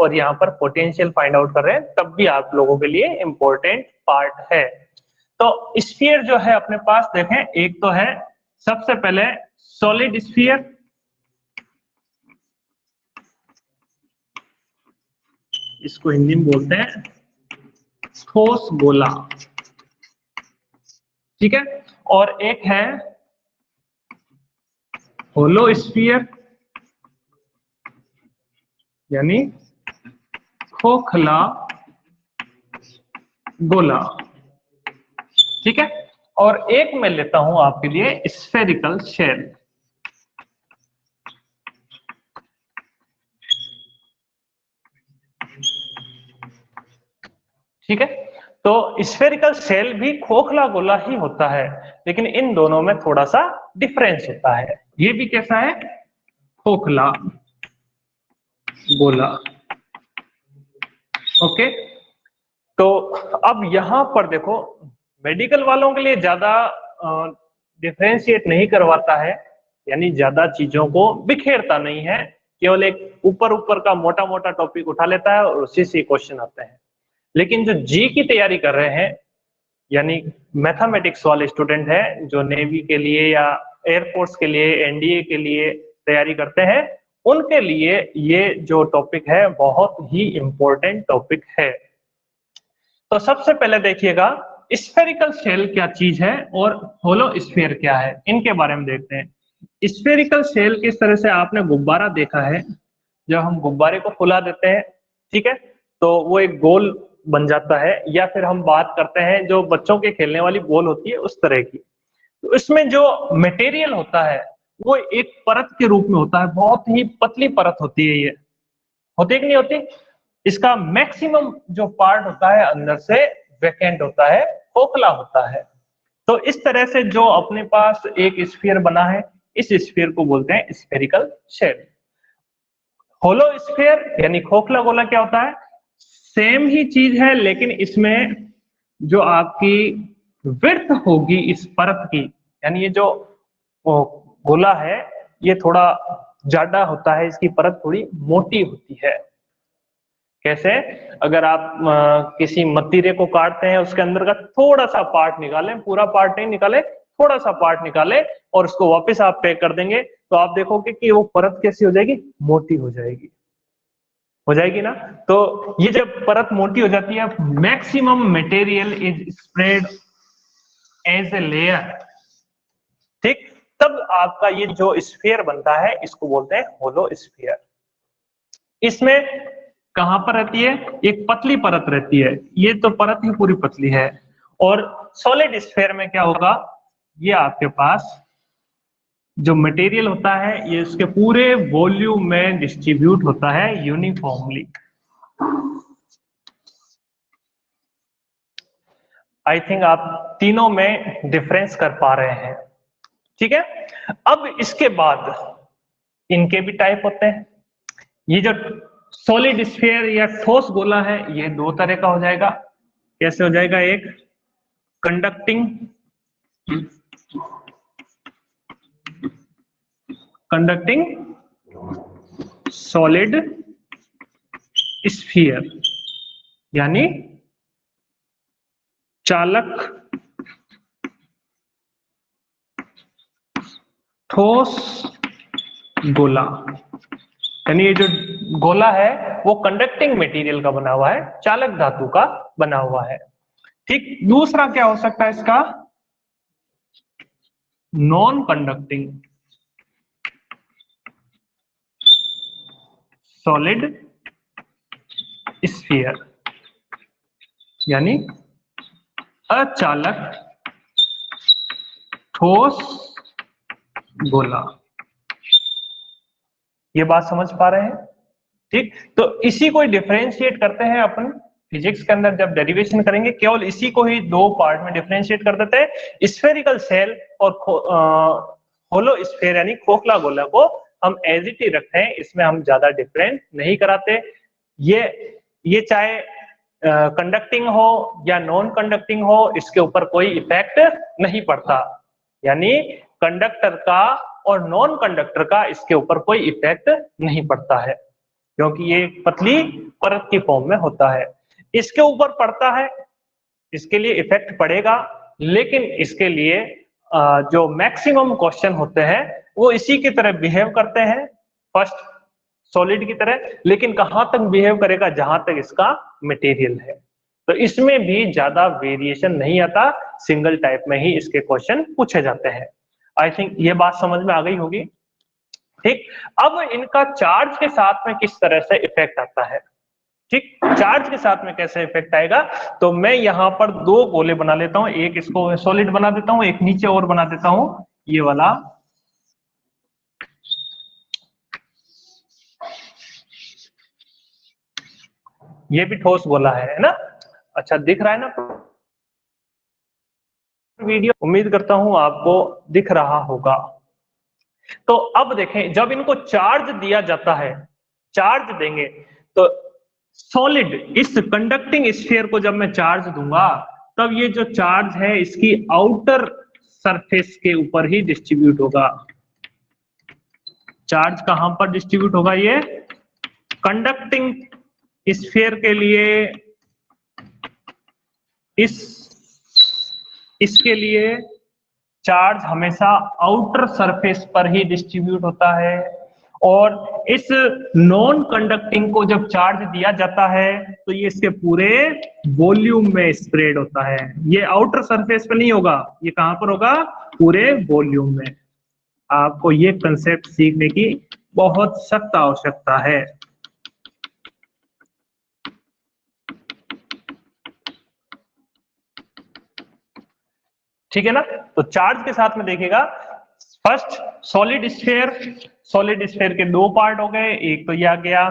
और यहाँ पर पोटेंशियल फाइंड आउट कर रहे हैं, तब भी आप लोगों के लिए इंपॉर्टेंट पार्ट है। तो स्फीयर जो है अपने पास देखें, एक तो है सबसे पहले सॉलिड स्फीयर, इसको हिंदी में बोलते हैं ठोस गोला, ठीक है। और एक है होलो स्फीयर यानी खोखला गोला, ठीक है। और एक मैं लेता हूं आपके लिए स्फेरिकल शेल, ठीक है। तो स्फेरिकल शेल भी खोखला गोला ही होता है, लेकिन इन दोनों में थोड़ा सा डिफरेंस होता है। ये भी कैसा है, खोखला गोला, ओके। तो अब यहां पर देखो, मेडिकल वालों के लिए ज्यादा डिफरेंशिएट नहीं करवाता है, यानी ज्यादा चीजों को बिखेरता नहीं है, केवल एक ऊपर ऊपर का मोटा मोटा टॉपिक उठा लेता है और उसी से क्वेश्चन आते हैं। लेकिन जो जी की तैयारी कर रहे हैं, यानी मैथमेटिक्स वाले स्टूडेंट हैं जो नेवी के लिए या एयरफोर्स के लिए, एनडीए के लिए तैयारी करते हैं, उनके लिए ये जो टॉपिक है बहुत ही इंपॉर्टेंट टॉपिक है। तो सबसे पहले देखिएगा स्फेरिकल शेल क्या चीज है और होलो स्फीयर क्या है, इनके बारे में देखते हैं। स्फेरिकल शेल किस तरह से, आपने गुब्बारा देखा है, जब हम गुब्बारे को फुला देते हैं, ठीक है, तो वो एक गोल बन जाता है, या फिर हम बात करते हैं जो बच्चों के खेलने वाली बॉल होती है उस तरह की। तो इसमें जो मटेरियल होता है वो एक परत के रूप में होता है, बहुत ही पतली परत होती है, ये होती है कि नहीं होती। इसका मैक्सिमम जो पार्ट होता है अंदर से वैकेंट होता है, खोखला होता है। तो इस तरह से जो अपने पास एक स्फीयर बना है, इस स्फीयर को बोलते हैं स्फेरिकल शेल। होलो स्फीयर यानी खोखला गोला क्या होता है, सेम ही चीज है, लेकिन इसमें जो आपकी विड्थ होगी इस परत की, यानी ये जो गोला है ये थोड़ा ज्यादा होता है, इसकी परत थोड़ी मोटी होती है। कैसे, अगर आप किसी मतीरे को काटते हैं, उसके अंदर का थोड़ा सा पार्ट निकालें, पूरा पार्ट नहीं निकाले, थोड़ा सा पार्ट निकाले और उसको वापस आप पैक कर देंगे, तो आप देखोगे कि वो परत कैसी हो जाएगी, मोटी हो जाएगी, हो जाएगी ना। तो ये जब परत मोटी हो जाती है, maximum material is spread as a layer, ठीक, तब आपका ये जो स्फीयर बनता है इसको बोलते हैं होलो स्फीयर। इसमें कहां पर रहती है, एक पतली परत रहती है, ये तो परत ही पूरी पतली है। और सॉलिड स्फीयर में क्या होगा, ये आपके पास जो मटेरियल होता है ये उसके पूरे वॉल्यूम में डिस्ट्रीब्यूट होता है यूनिफॉर्मली। आई थिंक आप तीनों में डिफरेंस कर पा रहे हैं, ठीक है। अब इसके बाद इनके भी टाइप होते हैं। ये जो सॉलिड स्फीयर या ठोस गोला है ये दो तरह का हो जाएगा। कैसे हो जाएगा, एक कंडक्टिंग सॉलिड स्फीयर यानी चालक ठोस गोला, यानी ये जो गोला है वो कंडक्टिंग मटेरियल का बना हुआ है, चालक धातु का बना हुआ है, ठीक। दूसरा क्या हो सकता है इसका, नॉन कंडक्टिंग सॉलिड स्फीयर यानी अचालक ठोस गोला। ये बात समझ पा रहे हैं, ठीक। तो इसी को डिफरेंशिएट करते हैं अपन फिजिक्स के अंदर, जब डेरिवेशन करेंगे केवल इसी को ही दो पार्ट में डिफरेंशिएट कर देते हैं, स्फेरिकल शेल और होलो स्फीयर यानी खोखला गोला को हम एज इट ही रखते हैं, इसमें हम ज्यादा डिफरेंट नहीं कराते। ये चाहे कंडक्टिंग हो या नॉन कंडक्टिंग हो, इसके ऊपर कोई इफेक्ट नहीं पड़ता, यानी कंडक्टर का और नॉन कंडक्टर का इसके ऊपर कोई इफेक्ट नहीं पड़ता है, क्योंकि ये पतली परत की फॉर्म में होता है। इसके ऊपर पड़ता है, इसके लिए इफेक्ट पड़ेगा, लेकिन इसके लिए जो मैक्सिमम क्वेश्चन होते हैं वो इसी की तरह बिहेव करते हैं, फर्स्ट सॉलिड की तरह, लेकिन कहां तक बिहेव करेगा, जहां तक इसका मटेरियल है। तो इसमें भी ज्यादा वेरिएशन नहीं आता, सिंगल टाइप में ही इसके क्वेश्चन पूछे जाते हैं। आई थिंक ये बात समझ में आ गई होगी। ठीक, अब इनका चार्ज के साथ में किस तरह से इफेक्ट आता है। ठीक, चार्ज के साथ में कैसे इफेक्ट आएगा, तो मैं यहां पर दो गोले बना लेता हूं, एक इसको सॉलिड बना देता हूं, एक नीचे और बना देता हूं, ये वाला ये भी ठोस गोला है ना। अच्छा दिख रहा है ना वीडियो, उम्मीद करता हूं आपको दिख रहा होगा। तो अब देखें, जब इनको चार्ज दिया जाता है, चार्ज देंगे तो सॉलिड इस कंडक्टिंग स्फीयर को जब मैं चार्ज दूंगा, तब ये जो चार्ज है इसकी आउटर सरफेस के ऊपर ही डिस्ट्रीब्यूट होगा। चार्ज कहां पर डिस्ट्रीब्यूट होगा, ये कंडक्टिंग स्फीयर के लिए इसके लिए चार्ज हमेशा आउटर सरफेस पर ही डिस्ट्रीब्यूट होता है, और इस नॉन कंडक्टिंग को जब चार्ज दिया जाता है तो ये इसके पूरे वॉल्यूम में स्प्रेड होता है। ये आउटर सरफेस पे नहीं होगा, ये कहां पर होगा, पूरे वॉल्यूम में। आपको ये कंसेप्ट सीखने की बहुत सख्त आवश्यकता है। ठीक है ना। तो चार्ज के साथ में देखिएगा, first solid sphere, solid sphere के दो पार्ट हो गए, एक तो ये आ गया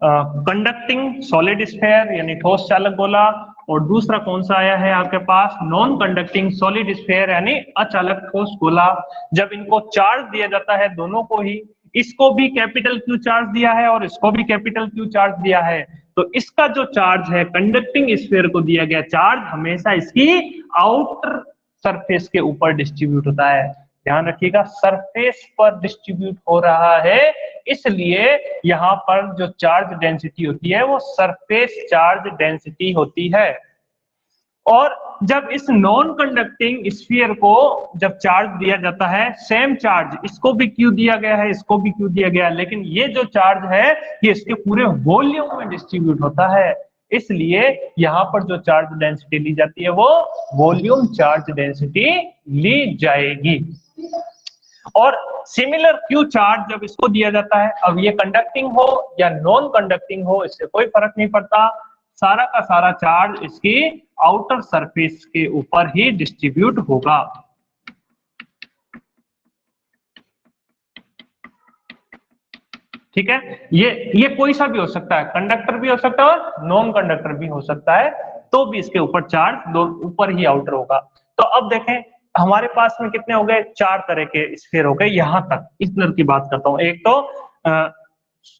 कंडक्टिंग सॉलिड स्फीयर यानी ठोस चालक गोला, और दूसरा कौन सा आया है आपके पास, नॉन कंडक्टिंग सॉलिड स्फीयर यानी अचालक ठोस गोला। जब इनको चार्ज दिया जाता है दोनों को ही, इसको भी कैपिटल क्यू चार्ज दिया है और इसको भी कैपिटल क्यू चार्ज दिया है, तो इसका जो चार्ज है कंडक्टिंग स्फीयर को दिया गया चार्ज हमेशा इसकी आउटर सरफेस के ऊपर डिस्ट्रीब्यूट होता है। ध्यान रखिएगा, सरफेस पर डिस्ट्रीब्यूट हो रहा है, इसलिए यहां पर जो चार्ज डेंसिटी होती है वो सरफेस चार्ज डेंसिटी होती है। और जब इस नॉन कंडक्टिंग स्फीयर को जब चार्ज दिया जाता है, सेम चार्ज इसको भी क्यू दिया गया है, इसको भी क्यू दिया गया है, लेकिन ये जो चार्ज है ये इसके पूरे वॉल्यूम में डिस्ट्रीब्यूट होता है, इसलिए यहां पर जो चार्ज डेंसिटी ली जाती है वो वॉल्यूम चार्ज डेंसिटी ली जाएगी। और सिमिलर क्यू चार्ज जब इसको दिया जाता है, अब ये कंडक्टिंग हो या नॉन कंडक्टिंग हो इससे कोई फर्क नहीं पड़ता, सारा का सारा चार्ज इसकी आउटर सरफेस के ऊपर ही डिस्ट्रीब्यूट होगा। ठीक है, ये कोई सा भी हो सकता है, कंडक्टर भी हो सकता है और नॉन कंडक्टर भी हो सकता है, तो भी इसके ऊपर चार्ज ऊपर ही आउटर होगा। तो अब देखें हमारे पास में कितने हो गए, चार तरह के स्फीयर हो गए। यहां तक इस की बात करता हूं, एक तो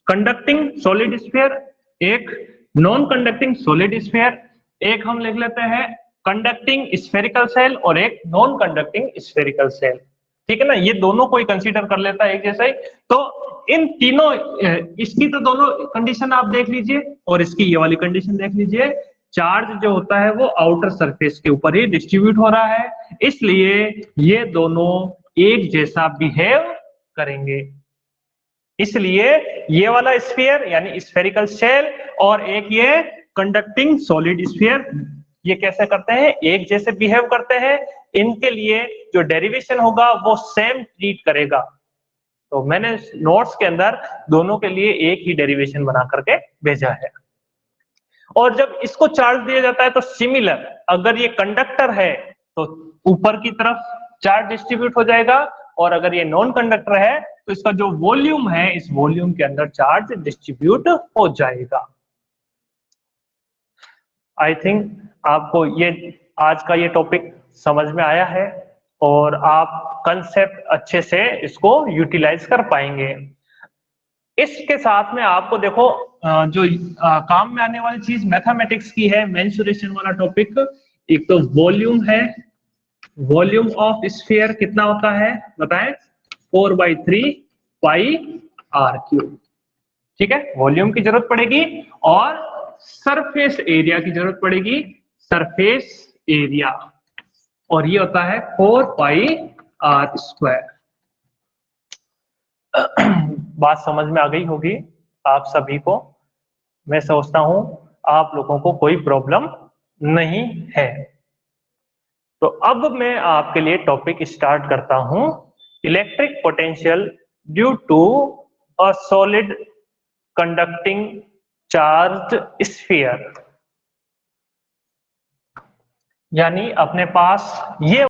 कंडक्टिंग सॉलिड स्फीयर, एक नॉन कंडक्टिंग सॉलिड स्फीयर, एक हम लिख लेते हैं कंडक्टिंग स्फेरिकल सेल और एक नॉन कंडक्टिंग स्फेरिकल सेल। ठीक है ना, ये दोनों को ही कंसीडर कर लेता है एक जैसा ही। तो इन तीनों, इसकी तो दोनों कंडीशन आप देख लीजिए और इसकी ये वाली कंडीशन देख लीजिए, चार्ज जो होता है वो आउटर सरफेस के ऊपर ही डिस्ट्रीब्यूट हो रहा है, इसलिए ये दोनों एक जैसा बिहेव करेंगे। इसलिए ये वाला स्फीयर यानी स्फेरिकल सेल और एक ये कंडक्टिंग सॉलिड स्फीयर, ये कैसे करते हैं, एक जैसे बिहेव करते हैं। इनके लिए जो डेरिवेशन होगा वो सेम ट्रीट करेगा। तो मैंने नोट्स के अंदर दोनों के लिए एक ही डेरिवेशन बना करके भेजा है। और जब इसको चार्ज दिया जाता है तो सिमिलर, अगर ये कंडक्टर है तो ऊपर की तरफ चार्ज डिस्ट्रीब्यूट हो जाएगा, और अगर ये नॉन कंडक्टर है तो इसका जो वॉल्यूम है इस वॉल्यूम के अंदर चार्ज डिस्ट्रीब्यूट हो जाएगा। आई थिंक आपको ये आज का ये टॉपिक समझ में आया है और आप कंसेप्ट अच्छे से इसको यूटिलाइज कर पाएंगे। इसके साथ में आपको देखो जो काम में आने वाली चीज मैथमेटिक्स की है, मेंसुरेशन वाला टॉपिक। एक तो वॉल्यूम है, वॉल्यूम ऑफ स्फीयर कितना होता है बताएं, 4/3 पाई r क्यूब। ठीक है, वॉल्यूम की जरूरत पड़ेगी और सरफेस एरिया की जरूरत पड़ेगी, सरफेस एरिया, और ये होता है 4πr²। बात समझ में आ गई होगी आप सभी को। मैं सोचता हूं आप लोगों को कोई प्रॉब्लम नहीं है। तो अब मैं आपके लिए टॉपिक स्टार्ट करता हूं, electric potential due to a solid conducting charge sphere. यानी अपने पास ये